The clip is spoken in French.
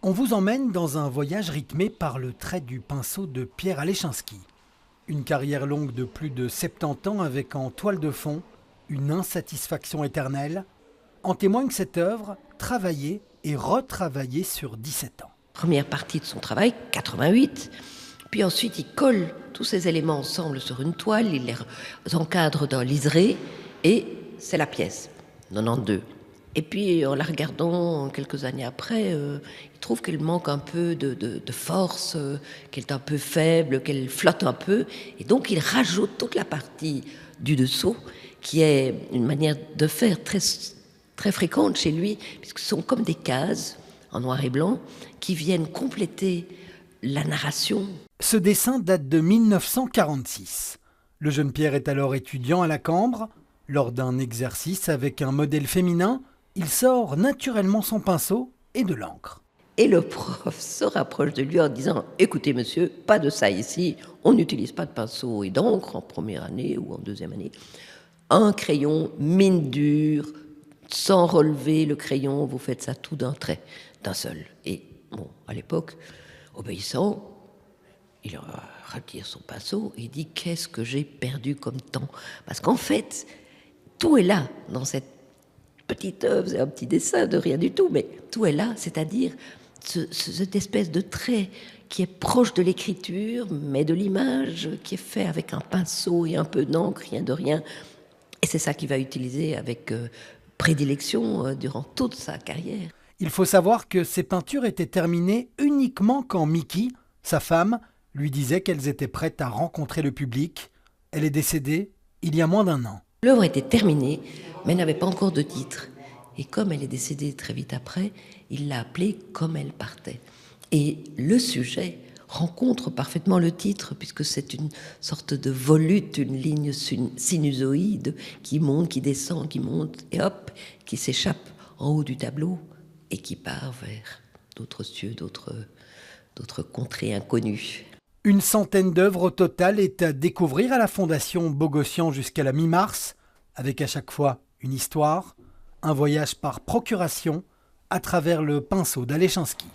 On vous emmène dans un voyage rythmé par le trait du pinceau de Pierre Alechinsky. Une carrière longue de plus de 70 ans avec en toile de fond une insatisfaction éternelle. En témoigne cette œuvre, travaillée et retravaillée sur 17 ans. Première partie de son travail, 88. Puis ensuite, il colle tous ces éléments ensemble sur une toile, il les encadre d'un liseré et c'est la pièce, 92. Et puis, en la regardant quelques années après, il trouve qu'elle manque un peu de force, qu'elle est un peu faible, qu'elle flotte un peu. Et donc, il rajoute toute la partie du dessous, qui est une manière de faire très, très fréquente chez lui, puisque ce sont comme des cases en noir et blanc qui viennent compléter la narration. Ce dessin date de 1946. Le jeune Pierre est alors étudiant à la Cambre. Lors d'un exercice avec un modèle féminin, il sort naturellement son pinceau et de l'encre. Et le prof se rapproche de lui en disant « Écoutez monsieur, pas de ça ici, on n'utilise pas de pinceau et d'encre en première année ou en deuxième année. Un crayon, mine dure, sans relever le crayon, vous faites ça tout d'un trait, d'un seul. » Et bon, à l'époque, obéissant, il retire son pinceau et dit « Qu'est-ce que j'ai perdu comme temps ?» Parce qu'en fait, tout est là dans cette petite œuvre, c'est un petit dessin de rien du tout, mais tout est là, c'est-à-dire cette espèce de trait qui est proche de l'écriture, mais de l'image, qui est fait avec un pinceau et un peu d'encre, rien de rien. Et c'est ça qu'il va utiliser avec prédilection durant toute sa carrière. Il faut savoir que ces peintures étaient terminées uniquement quand Mickey, sa femme, lui disait qu'elles étaient prêtes à rencontrer le public. Elle est décédée il y a moins d'1 an. L'œuvre était terminée, mais n'avait pas encore de titre. Et comme elle est décédée très vite après, il l'a appelée comme elle partait. Et le sujet rencontre parfaitement le titre, puisque c'est une sorte de volute, une ligne sinusoïde qui monte, qui descend, qui monte, et hop, qui s'échappe en haut du tableau et qui part vers d'autres cieux, d'autres contrées inconnues. Une centaine d'œuvres au total est à découvrir à la Fondation Bogossian jusqu'à la mi-mars, avec à chaque fois une histoire, un voyage par procuration à travers le pinceau d'Alechinsky.